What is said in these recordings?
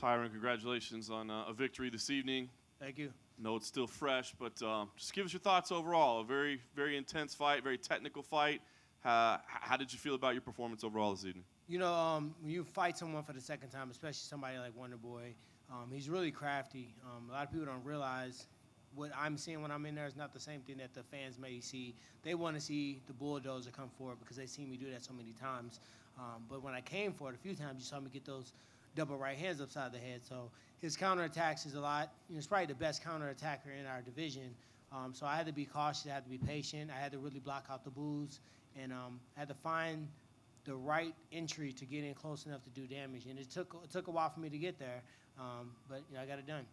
Tyron, congratulations on a victory this evening. Thank you. No, it's still fresh, but just give us your thoughts overall. A very, very intense fight, very technical fight. How did you feel about your performance overall this evening? You know, when you fight someone for the second time, especially somebody like Wonderboy, he's really crafty. A lot of people don't realize what I'm seeing when I'm in there is not the same thing that the fans may see. They want to see the bulldozer come forward because they see me do that so many times. But when I came for it a few times, you saw me get those double right hands upside the head. So his counterattacks is a lot. You know, he's probably the best counterattacker in our division. So I had to be cautious. I had to be patient. I had to really block out the boos. And I had to find the right entry to get in close enough to do damage. And it took a while for me to get there, but you know, I got it done.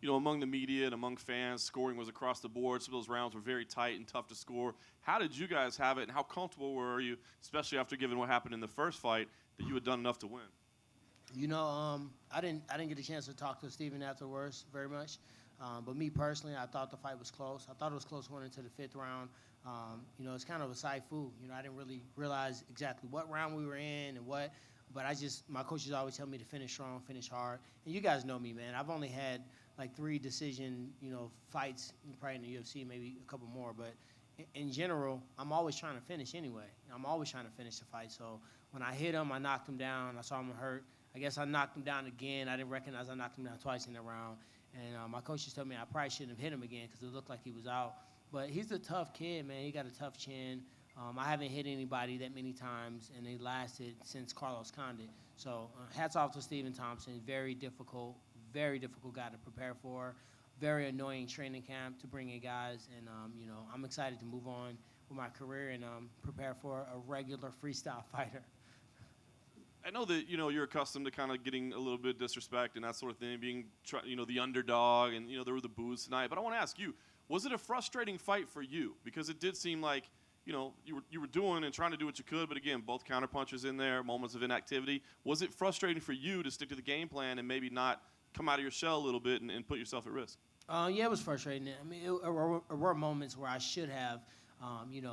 You know, among the media and among fans, scoring was across the board. Some of those rounds were very tight and tough to score. How did you guys have it, and how comfortable were you, especially after given what happened in the first fight, that you had done enough to win? You know, I didn't get a chance to talk to Stephen afterwards very much. But me personally, I thought the fight was close. I thought it was close going into the fifth round. You know, it's kind of a side food. You know, I didn't really realize exactly what round we were in and what. But my coaches always tell me to finish strong, finish hard. And you guys know me, man. I've only had like 3 decision, fights, probably in the UFC, maybe a couple more. But in general, I'm always trying to finish anyway. I'm always trying to finish the fight. So when I hit him, I knocked him down. I saw him hurt. I guess I knocked him down again. I didn't recognize I knocked him down twice in the round. And my coaches told me I probably shouldn't have hit him again because it looked like he was out. But he's a tough kid, man. He got a tough chin. I haven't hit anybody that many times, and they lasted since Carlos Condit. So hats off to Stephen Thompson. Very difficult guy to prepare for. Very annoying training camp to bring in guys. And, I'm excited to move on with my career and prepare for a regular freestyle fighter. I know that, you're accustomed to kind of getting a little bit of disrespect and that sort of thing, being, the underdog, and, there were the boos tonight. But I want to ask you, was it a frustrating fight for you? Because it did seem like, you were doing and trying to do what you could, but again, both counterpunches in there, moments of inactivity. Was it frustrating for you to stick to the game plan and maybe not come out of your shell a little bit and put yourself at risk? Yeah, it was frustrating. I mean, there were moments where I should have,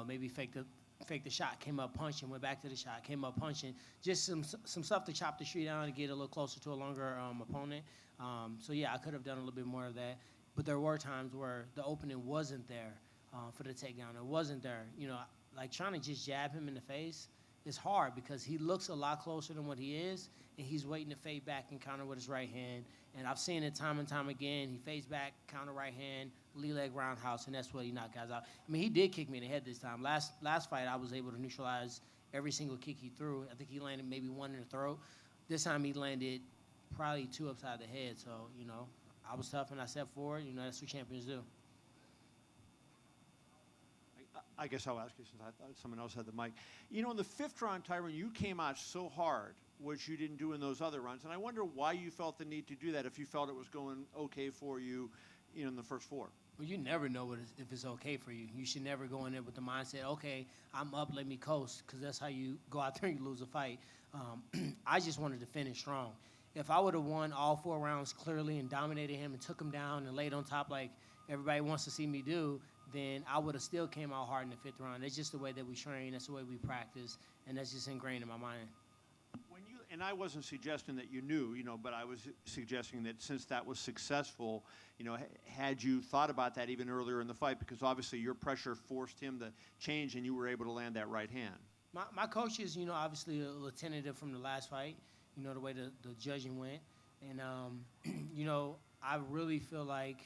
maybe faked the shot, came up punching, went back to the shot, came up punching. Just some stuff to chop the street down and get a little closer to a longer opponent. So, yeah, I could have done a little bit more of that. But there were times where the opening wasn't there for the takedown. It wasn't there. Like trying to just jab him in the face is hard because he looks a lot closer than what he is, and he's waiting to fade back and counter with his right hand. And I've seen it time and time again. He fades back, counter right hand, lead leg roundhouse, and that's what he knocked guys out. I mean, he did kick me in the head this time. Last fight, I was able to neutralize every single kick he threw. I think he landed maybe 1 in the throat. This time he landed probably 2 upside the head. So, I was tough and I stepped forward. That's what champions do. I guess I'll ask you since I thought someone else had the mic. In the 5th round, Tyron, you came out so hard, which you didn't do in those other rounds. And I wonder why you felt the need to do that if you felt it was going okay for you, in the first 4. Well, you never know if it's okay for you. You should never go in there with the mindset, okay, I'm up, let me coast, because that's how you go out there and you lose a fight. I just wanted to finish strong. If I would have won all 4 rounds clearly and dominated him and took him down and laid on top like everybody wants to see me do, then I would have still came out hard in the 5th round. That's just the way that we train. That's the way we practice, and that's just ingrained in my mind. And I wasn't suggesting that you knew, but I was suggesting that since that was successful, had you thought about that even earlier in the fight? Because obviously your pressure forced him to change, and you were able to land that right hand. My coaches, obviously a little tentative from the last fight, the way the judging went. And, I really feel like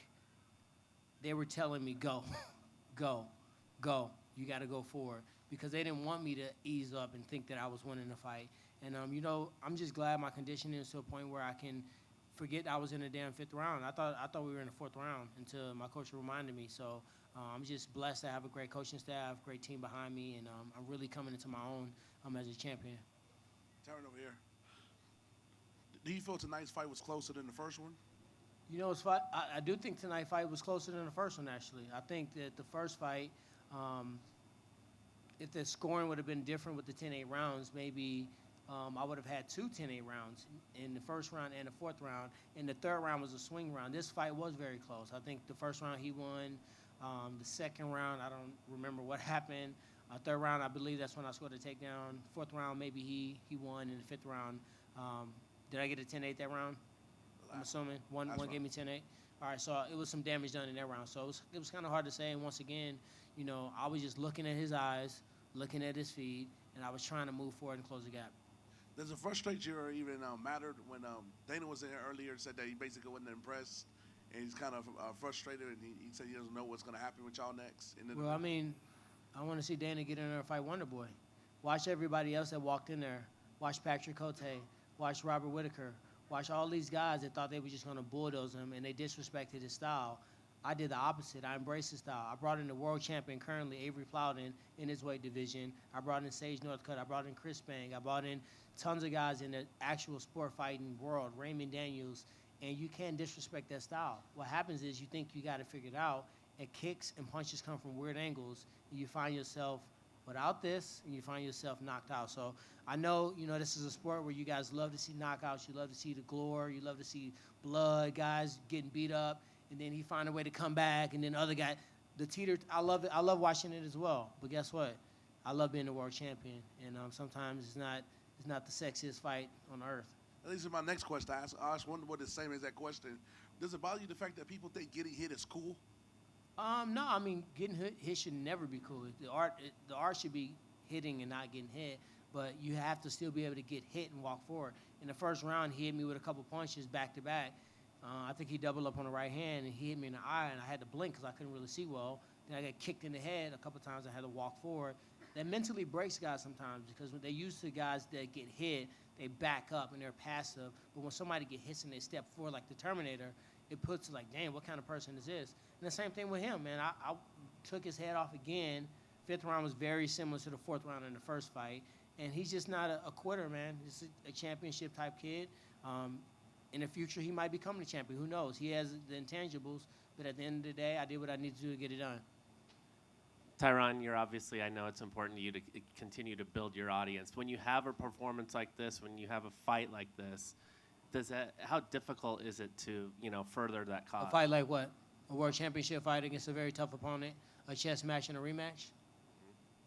they were telling me, go, go, go. You got to go forward. Because they didn't want me to ease up and think that I was winning the fight. And, I'm just glad my conditioning is to a point where I can forget I was in the damn 5th round. I thought we were in the 4th round until my coach reminded me. So I'm just blessed to have a great coaching staff, great team behind me, and I'm really coming into my own as a champion. Tyron over here. Do you feel tonight's fight was closer than the first one? I do think tonight's fight was closer than the first one, actually. I think that the first fight, if the scoring would have been different with the 10-8 rounds, maybe I would have had 2 10-8 rounds in the first round and the 4th round. And the 3rd round was a swing round. This fight was very close. I think the first round he won. The 2nd round, I don't remember what happened. 3rd round, I believe that's when I scored a takedown. 4th round, maybe he won. In the 5th round, did I get a 10-8 that round? I'm assuming. One That's gave me 10-8. All right, so it was some damage done in that round. So it was kind of hard to say. And once again, you know, I was just looking at his eyes, looking at his feet, and I was trying to move forward and close the gap. Does it frustrate you or even matter when Dana was in here earlier and said that he basically wasn't impressed and he's kind of frustrated and he said he doesn't know what's going to happen with y'all next? Well, I mean, I want to see Dana get in there and fight Wonderboy. Watch everybody else that walked in there. Watch Patrick Cote. Watch Robert Whitaker. Watch all these guys that thought they were just going to bulldoze him, and they disrespected his style. I did the opposite. I embraced his style. I brought in the world champion currently, Avery Plowden, in his weight division. I brought in Sage Northcutt. I brought in Chris Bang. I brought in tons of guys in the actual sport fighting world, Raymond Daniels, and you can't disrespect that style. What happens is you think you got it figured out, and kicks and punches come from weird angles, and you find yourself without this, and you find yourself knocked out. So I know, you know, this is a sport where you guys love to see knockouts. You love to see the glory. You love to see blood, guys getting beat up, and then he find a way to come back, and then other guy, the teeter. I love it. I love watching it as well. But guess what? I love being the world champion, and sometimes it's not the sexiest fight on earth. At least in my next question, I asked Wonderboy the same as that question. Does it bother you the fact that people think getting hit is cool? No, I mean, getting hit should never be cool. The art should be hitting and not getting hit, but you have to still be able to get hit and walk forward. In the first round, he hit me with a couple punches back to back. I think he doubled up on the right hand, and he hit me in the eye, and I had to blink because I couldn't really see well. Then I got kicked in the head a couple times. I had to walk forward. That mentally breaks guys sometimes because when they're used to guys that get hit, they back up and they're passive. But when somebody get hit and they step forward like the Terminator, it puts like, damn, what kind of person is this? And the same thing with him, man. I took his head off again. Fifth round was very similar to the fourth round in the first fight. And he's just not a quitter, man. He's a championship-type kid. In the future, he might become the champion. Who knows? He has the intangibles. But at the end of the day, I did what I needed to do to get it done. Tyron, you're obviously, I know it's important to you to continue to build your audience. When you have a performance like this, when you have a fight like this, how difficult is it to, further that cause? A fight like what? A world championship fight against a very tough opponent? A chess match and a rematch?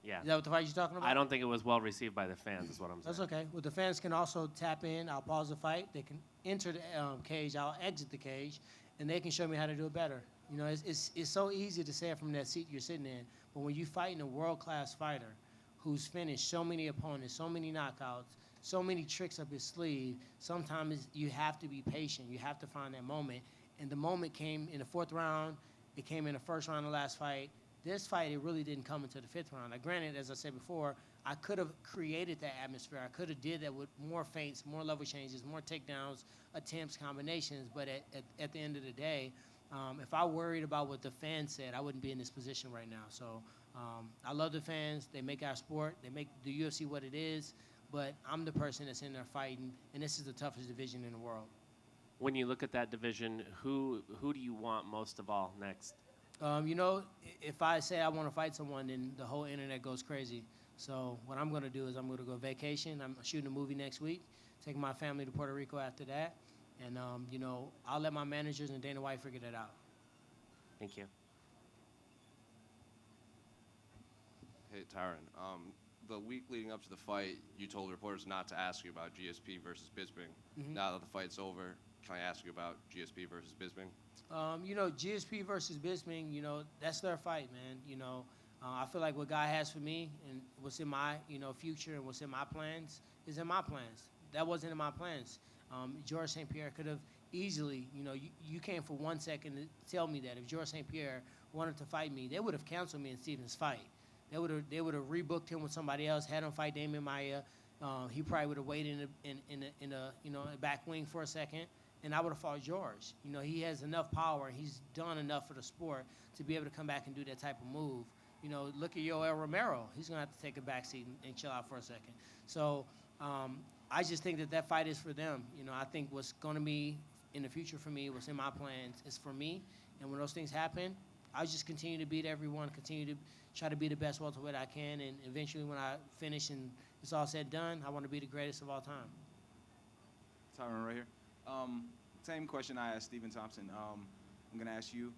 Yeah. Is that what the fight you're talking about? I don't think it was well received by the fans, is what I'm saying. That's okay. Well, the fans can also tap in. I'll pause the fight. They can enter the cage. I'll exit the cage, and they can show me how to do it better. It's so easy to say it from that seat you're sitting in, but when you're fighting a world-class fighter who's finished so many opponents, so many knockouts, so many tricks up his sleeve, sometimes you have to be patient. You have to find that moment, and the moment came in the fourth round. It came in the first round of the last fight. This fight, it really didn't come into the fifth round. Now, granted, as I said before, I could have created that atmosphere. I could have did that with more feints, more level changes, more takedowns, attempts, combinations. But at the end of the day, if I worried about what the fans said, I wouldn't be in this position right now. So I love the fans. They make our sport. They make the UFC what it is. But I'm the person that's in there fighting, and this is the toughest division in the world. When you look at that division, who do you want most of all next? If I say I want to fight someone, then the whole internet goes crazy. So what I'm going to do is I'm going to go vacation. I'm shooting a movie next week, taking my family to Puerto Rico after that. And, I'll let my managers and Dana White figure that out. Thank you. Hey, Tyron. The week leading up to the fight, you told reporters not to ask you about GSP versus Bisping. Mm-hmm. Now that the fight's over, can I ask you about GSP versus Bisping? GSP versus Bisping, that's their fight, man. I feel like what God has for me and what's in my, future and what's in my plans is in my plans. That wasn't in my plans. George St. Pierre could have easily, you came for 1 second to tell me that if George St. Pierre wanted to fight me, they would have canceled me in Stephen's fight. They would have rebooked him with somebody else, had him fight Demian Maia. He probably would have waited in a back wing for a second, and I would have fought George. He has enough power, and he's done enough for the sport to be able to come back and do that type of move. Look at Yoel Romero. He's going to have to take a back seat and chill out for a second. So I just think that fight is for them. I think what's going to be in the future for me, what's in my plans, is for me. And when those things happen, I just continue to beat everyone, continue to try to be the best welterweight I can, and eventually when I finish and it's all said and done, I want to be the greatest of all time. Tyron right here. Same question I asked Stephen Thompson. I'm going to ask you.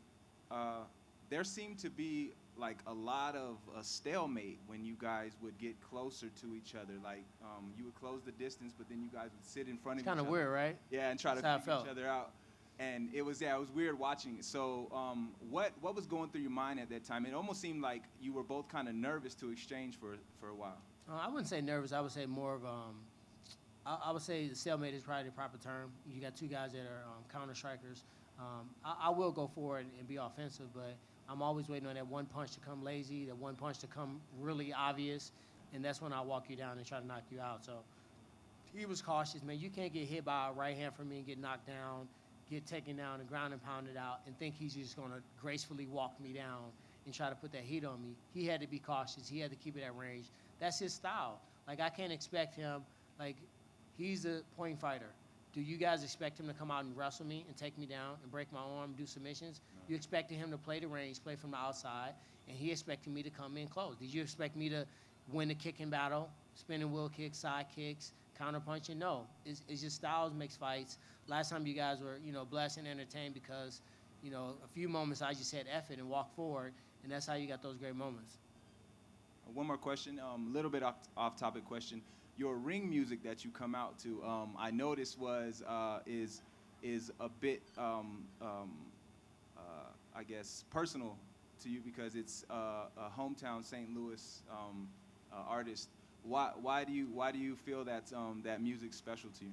There seemed to be like a lot of a stalemate when you guys would get closer to each other. Like you would close the distance, but then you guys would sit in front It's of each kind other. of weird, right? Yeah, and try to That's how I figure each felt. other out. And it was weird watching it. So what was going through your mind at that time? It almost seemed like you were both kind of nervous to exchange for a while. I wouldn't say nervous. I would say more of I would say the stalemate is probably the proper term. You got two guys that are counter strikers. I will go forward and be offensive, but I'm always waiting on that one punch to come lazy, that one punch to come really obvious, and that's when I walk you down and try to knock you out. So he was cautious, man. You can't get hit by a right hand from me and get knocked down, get taken down and ground and pounded out, and think he's just going to gracefully walk me down and try to put that heat on me. He had to be cautious. He had to keep it at range. That's his style. Like, I can't expect him, like, he's a point fighter. Do you guys expect him to come out and wrestle me and take me down and break my arm, do submissions? No. You expected him to play the range, play from the outside, and he expected me to come in close. Did you expect me to win the kicking battle, spinning wheel kicks, side kicks, counter punching? No. It's just styles makes fights. Last time you guys were, blessed and entertained because, a few moments I just said F it and walk forward, and that's how you got those great moments. One more question, a little bit off-topic question. Your ring music that you come out to, I noticed is a bit, I guess, personal to you because it's a hometown St. Louis artist. Why do you feel that that music's special to you?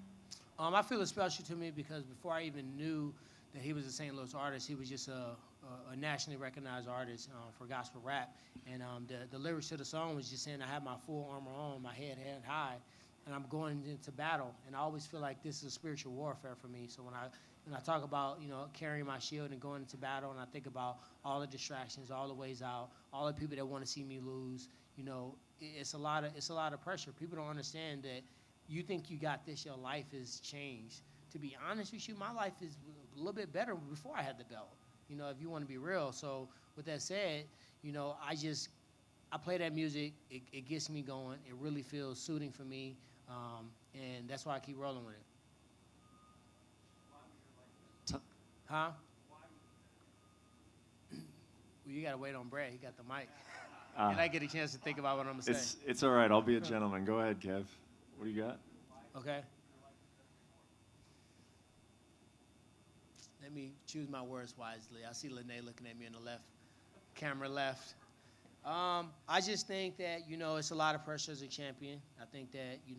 I feel it's special to me because before I even knew that he was a St. Louis artist, he was just a nationally recognized artist for gospel rap. And the lyrics to the song was just saying, I have my full armor on, my head held high, and I'm going into battle. And I always feel like this is spiritual warfare for me. So when I talk about, carrying my shield and going into battle, and I think about all the distractions, all the ways out, all the people that want to see me lose, it's a lot of pressure. People don't understand that you think you got this, your life has changed. To be honest with you, my life is a little bit better before I had the belt, if you want to be real. So with that said, I play that music. It gets me going. It really feels soothing for me, and that's why I keep rolling with it. Huh? Well, you got to wait on Brad. He got the mic. And I get a chance to think about what I'm going to say. It's all right. I'll be a gentleman. Go ahead, Kev. What do you got? Okay. Let me choose my words wisely. I see Lene looking at me on the left, camera left. I just think that, it's a lot of pressure as a champion. I think that, you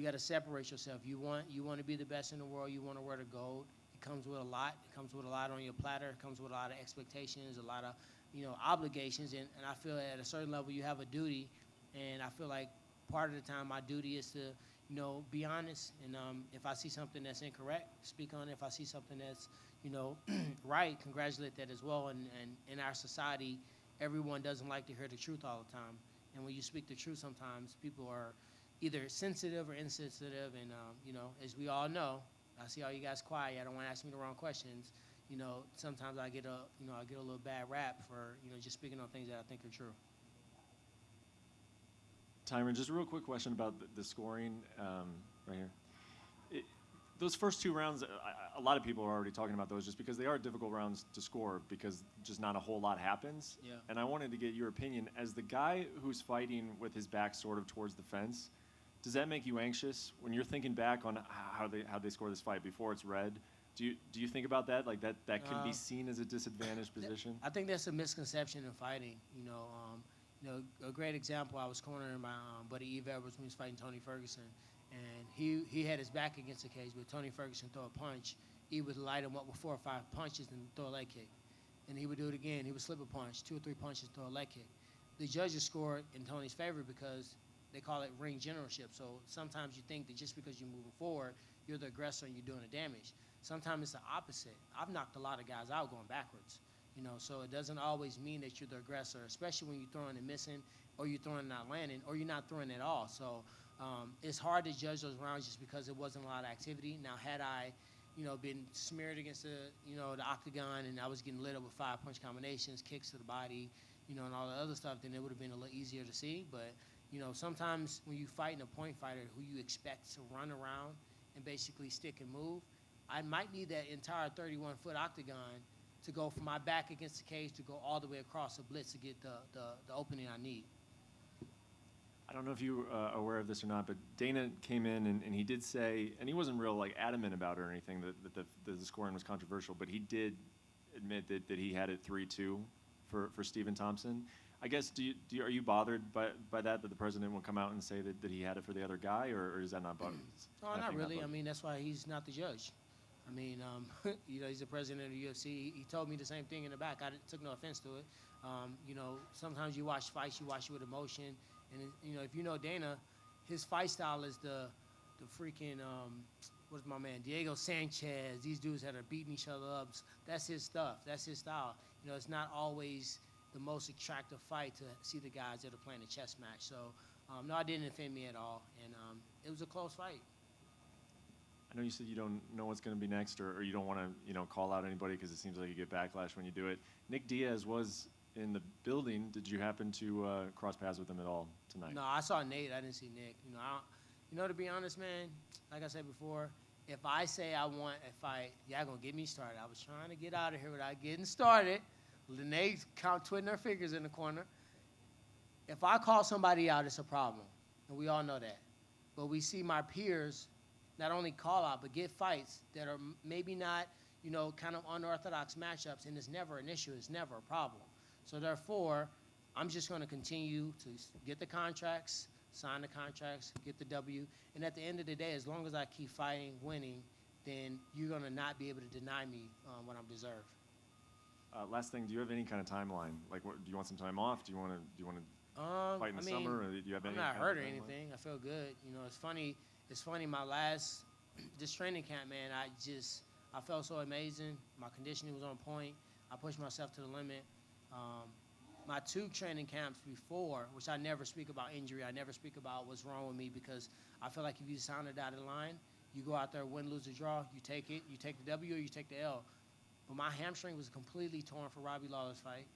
got to separate yourself. You want to be the best in the world. You want to wear the gold. It comes with a lot. It comes with a lot on your platter. It comes with a lot of expectations, a lot of, obligations. And I feel at a certain level you have a duty. And I feel like part of the time my duty is to, be honest. And if I see something that's incorrect, speak on it. If I see something that's, right, congratulate that as well. And in our society, everyone doesn't like to hear the truth all the time. And when you speak the truth, sometimes people are either sensitive or insensitive. And, as we all know, I see all you guys quiet. I don't want to ask me the wrong questions. Sometimes I get a little bad rap for, just speaking on things that I think are true. Tyron, just a real quick question about the scoring right here. Those first two rounds, a lot of people are already talking about those just because they are difficult rounds to score because just not a whole lot happens. Yeah. And I wanted to get your opinion. As the guy who's fighting with his back sort of towards the fence, does that make you anxious when you're thinking back on how they score this fight before it's red? Do you think about that? Like that can be seen as a disadvantaged position? I think that's a misconception in fighting. A great example, I was cornering my buddy Eve Edwards when he was fighting Tony Ferguson. And he had his back against the cage, but Tony Ferguson throw a punch. He would light him up with 4 or 5 punches and throw a leg kick. And he would do it again. He would slip a punch, 2 or 3 punches, throw a leg kick. The judges scored in Tony's favor because they call it ring generalship. So sometimes you think that just because you're moving forward, you're the aggressor and you're doing the damage. Sometimes it's the opposite. I've knocked a lot of guys out going backwards. So it doesn't always mean that you're the aggressor, especially when you're throwing and missing, or you're throwing and not landing, or you're not throwing at all. So it's hard to judge those rounds just because it wasn't a lot of activity. Now, had I, been smeared against the octagon and I was getting lit up with 5 punch combinations, kicks to the body, and all the other stuff, then it would have been a little easier to see. But, sometimes when you fight in a point fighter who you expect to run around and basically stick and move, I might need that entire 31-foot octagon to go from my back against the cage to go all the way across the blitz to get the opening I need. I don't know if you are aware of this or not, but Dana came in and he did say, and he wasn't real like adamant about it or anything, that the scoring was controversial, but he did admit that he had it 3-2 for Stephen Thompson. I guess, are you bothered by that the president will come out and say that he had it for the other guy, or is that not bothered? No, not really. I mean, that's why he's not the judge. I mean, you know, he's the president of the UFC. He told me the same thing in the back. I took no offense to it. You know, sometimes you watch fights, you watch it with emotion. And, you know, if you know Dana, his fight style is the freaking, what's my man, Diego Sanchez, these dudes that are beating each other up. That's his stuff. That's his style. You know, it's not always the most attractive fight to see the guys that are playing a chess match. So, no, it didn't offend me at all. And it was a close fight. I know you said you don't know what's going to be next, or you don't want to, you know, call out anybody because it seems like you get backlash when you do it. Nick Diaz was in the building. Did you happen to cross paths with him at all tonight? No, I saw Nate. I didn't see Nick. You know, to be honest, man, like I said before, if I say I want a fight, y'all gonna get me started. I was trying to get out of here without getting started. Lene twiddling her fingers in the corner. If I call somebody out, it's a problem, and we all know that. But we see my peers not only call out, but get fights that are maybe not, you know, kind of unorthodox matchups, and it's never an issue. It's never a problem. So therefore, I'm just going to continue to get the contracts, sign the contracts, get the W. And at the end of the day, as long as I keep fighting, winning, then you're going to not be able to deny me what I'm deserved. Last thing, do you have any kind of timeline? Like, do you want some time off? Do you want to fight in the summer? Or do you have any? I'm not kind hurt of or timeline? anything. I feel good. You know, it's funny. My last this training camp, man, I felt so amazing. My conditioning was on point. I pushed myself to the limit. My 2 training camps before, which I never speak about injury, I never speak about what's wrong with me, because I feel like if you sign a dotted line, you go out there, win, lose, or draw, you take it, you take the W or you take the L. But my hamstring was completely torn for Robbie Lawler's fight.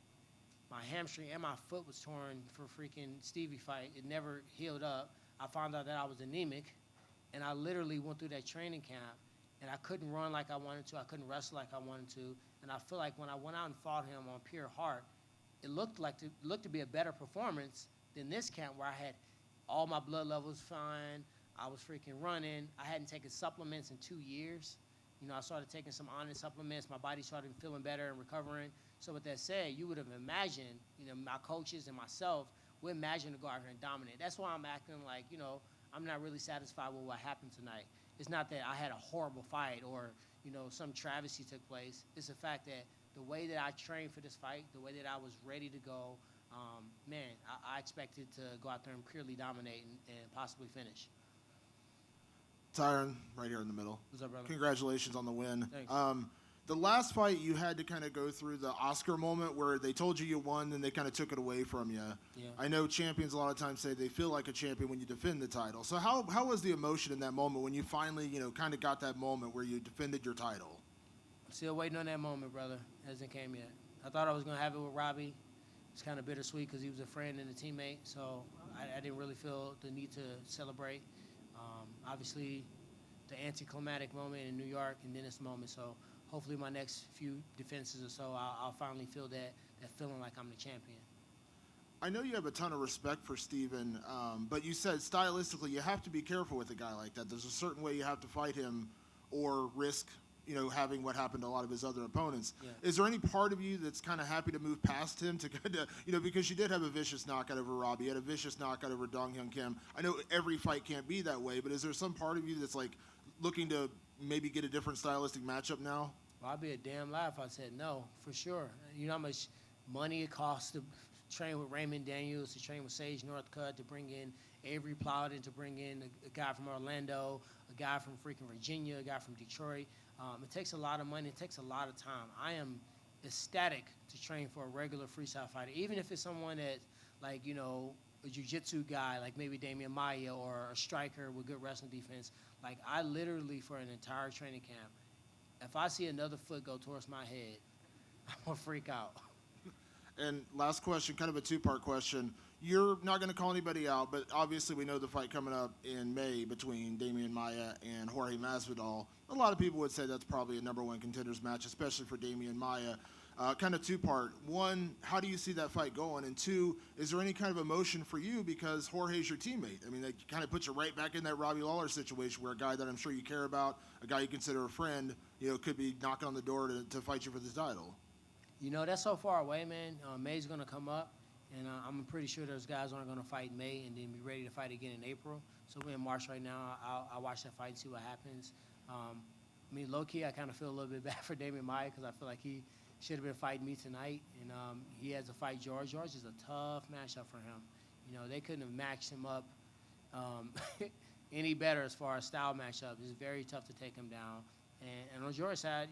My hamstring and my foot was torn for freaking Stevie fight. It never healed up. I found out that I was anemic, and I literally went through that training camp, and I couldn't run like I wanted to. I couldn't wrestle like I wanted to. And I feel like when I went out and fought him on pure heart, it looked to be a better performance than this camp, where I had all my blood levels fine. I was freaking running. I hadn't taken supplements in 2 years. You know, I started taking some honest supplements. My body started feeling better and recovering. So with that said, you would have imagined, you know, my coaches and myself, we imagined to go out here and dominate. That's why I'm acting like, you know, I'm not really satisfied with what happened tonight. It's not that I had a horrible fight or, you know, some travesty took place. It's the fact that the way that I trained for this fight, the way that I was ready to go, man, I expected to go out there and purely dominate and possibly finish. Tyron, right here in the middle. What's up, brother? Congratulations on the win. Thanks. The last fight, you had to kind of go through the Oscar moment where they told you won, and they kind of took it away from you. Yeah. I know champions a lot of times say they feel like a champion when you defend the title. So how was the emotion in that moment when you finally, you know, kind of got that moment where you defended your title? Still waiting on that moment, brother. Hasn't came yet. I thought I was going to have it with Robbie. It's kind of bittersweet because he was a friend and a teammate, so I didn't really feel the need to celebrate. Obviously, the anticlimactic moment in New York, and then this moment. So hopefully my next few defenses or so, I'll finally feel that feeling like I'm the champion. I know you have a ton of respect for Steven, but you said stylistically you have to be careful with a guy like that. There's a certain way you have to fight him or risk, you know, having what happened to a lot of his other opponents. Yeah. Is there any part of you that's kind of happy to move past him to kind of, you know, because you did have a vicious knockout over Robbie, you had a vicious knockout over Dong Hyun Kim. I know every fight can't be that way, but is there some part of you that's like looking to maybe get a different stylistic matchup now? Well, I'd be a damn lie if I said no, for sure. You know how much money it costs to train with Raymond Daniels, to train with Sage Northcutt, to bring in Avery Plowden, to bring in a guy from Orlando, a guy from freaking Virginia, a guy from Detroit. It takes a lot of money. It takes a lot of time. I am ecstatic to train for a regular freestyle fighter, even if it's someone that, like, you know, a jiu-jitsu guy, like maybe Demian Maia, or a striker with good wrestling defense. Like, I literally, for an entire training camp, if I see another foot go towards my head, I'm going to freak out. And last question, kind of a two-part question. You're not going to call anybody out, but obviously we know the fight coming up in May between Demian Maia and Jorge Masvidal. A lot of people would say that's probably a #1 contenders match, especially for Demian Maia. Kind of two-part. One, how do you see that fight going? And two, is there any kind of emotion for you because Jorge's your teammate? I mean, that kind of puts you right back in that Robbie Lawler situation where a guy that I'm sure you care about, a guy you consider a friend, could be knocking on the door to fight you for the title. That's so far away, man. May's going to come up, and I'm pretty sure those guys aren't going to fight in May and then be ready to fight again in April. So we're in March right now. I'll watch that fight and see what happens. Low-key, I kind of feel a little bit bad for Demian Maia because I feel like he should have been fighting me tonight, and he has to fight George. George is a tough matchup for him. They couldn't have matched him up any better as far as style matchup. It's very tough to take him down. And on George's side,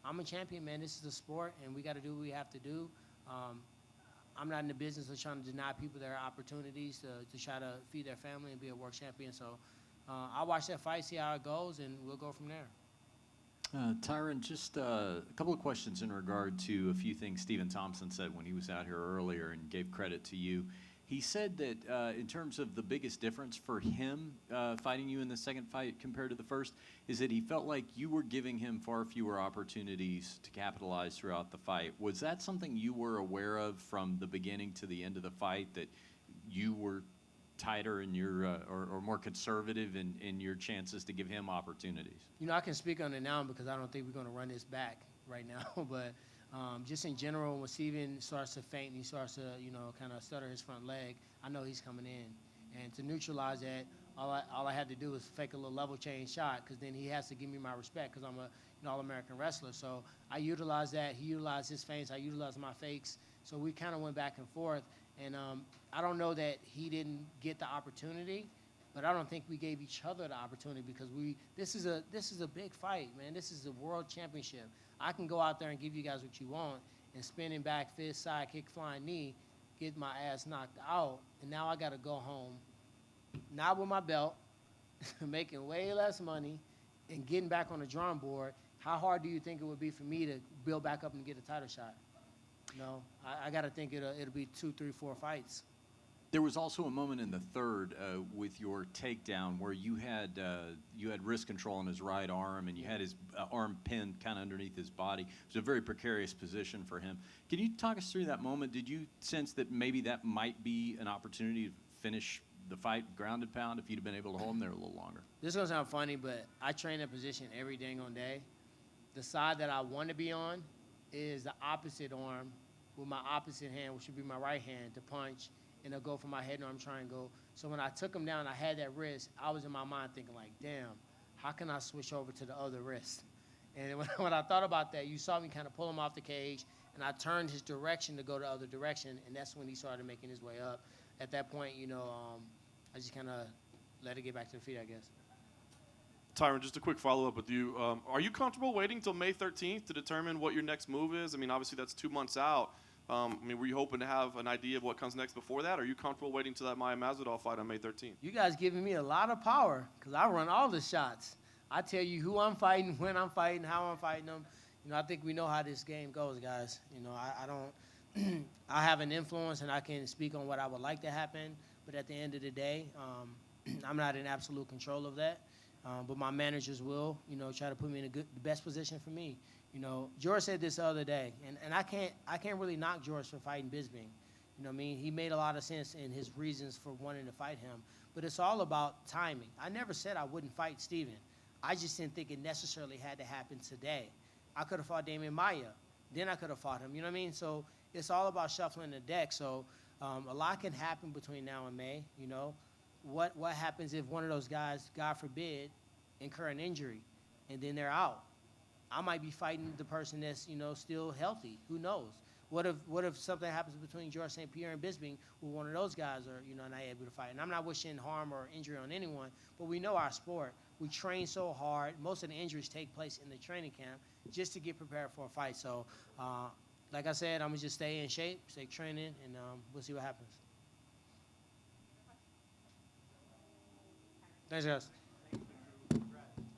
I'm a champion, man. This is a sport, and we got to do what we have to do. I'm not in the business of trying to deny people their opportunities to try to feed their family and be a world champion. So I'll watch that fight, see how it goes, and we'll go from there. Tyron, just a couple of questions in regard to a few things Stephen Thompson said when he was out here earlier and gave credit to you. He said that in terms of the biggest difference for him fighting you in the second fight compared to the first is that he felt like you were giving him far fewer opportunities to capitalize throughout the fight. Was that something you were aware of from the beginning to the end of the fight, that you were tighter in your or more conservative in your chances to give him opportunities? I can speak on it now because I don't think we're going to run this back right now. But just in general, when Steven starts to faint and he starts to, kind of stutter his front leg, I know he's coming in. And to neutralize that, all I had to do was fake a little level change shot because then he has to give me my respect because I'm a All-American wrestler. So I utilized that. He utilized his feints. I utilized my fakes. So we kind of went back and forth. And I don't know that he didn't get the opportunity, but I don't think we gave each other the opportunity because this is a big fight, man. This is a world championship. I can go out there and give you guys what you want and spinning back fist, side kick, flying knee, get my ass knocked out, and now I got to go home, not with my belt, making way less money, and getting back on the drawing board. How hard do you think it would be for me to build back up and get a title shot? I got to think it'll be 2, 3, 4 fights. There was also a moment in the third with your takedown where you had wrist control on his right arm and you had his arm pinned kind of underneath his body. It was a very precarious position for him. Can you talk us through that moment? Did you sense that maybe that might be an opportunity to finish the fight ground and pound if you'd have been able to hold him there a little longer? This is going to sound funny, but I train that position every dang on day. The side that I want to be on is the opposite arm with my opposite hand, which would be my right hand, to punch, and it'll go for my head and arm triangle. So when I took him down, I had that wrist. I was in my mind thinking like, damn, how can I switch over to the other wrist? And when I thought about that, you saw me kind of pull him off the cage, and I turned his direction to go the other direction, and that's when he started making his way up. At that point, I just kind of let it get back to the feet, I guess. Tyron, just a quick follow-up with you. Are you comfortable waiting till May 13th to determine what your next move is? Obviously that's 2 months out. Were you hoping to have an idea of what comes next before that? Or are you comfortable waiting till that Maia Masvidal fight on May 13th? You guys giving me a lot of power because I run all the shots. I tell you who I'm fighting, when I'm fighting, how I'm fighting them. I think we know how this game goes, guys. I don't. I have an influence and I can speak on what I would like to happen. But at the end of the day, I'm not in absolute control of that. But my managers will, try to put me in the best position for me. George said this the other day, and I can't really knock George for fighting Bisping. He made a lot of sense in his reasons for wanting to fight him. But it's all about timing. I never said I wouldn't fight Steven. I just didn't think it necessarily had to happen today. I could have fought Damian Maia. Then I could have fought him. You know what I mean? So it's all about shuffling the deck. So a lot can happen between now and May. What happens if one of those guys, God forbid, incur an injury and then they're out? I might be fighting the person that's, still healthy. Who knows? What if something happens between George St. Pierre and Bisping where one of those guys are, not able to fight? And I'm not wishing harm or injury on anyone, but we know our sport. We train so hard. Most of the injuries take place in the training camp just to get prepared for a fight. So, like I said, I'm going to just stay in shape, stay training, and we'll see what happens. Thanks, guys.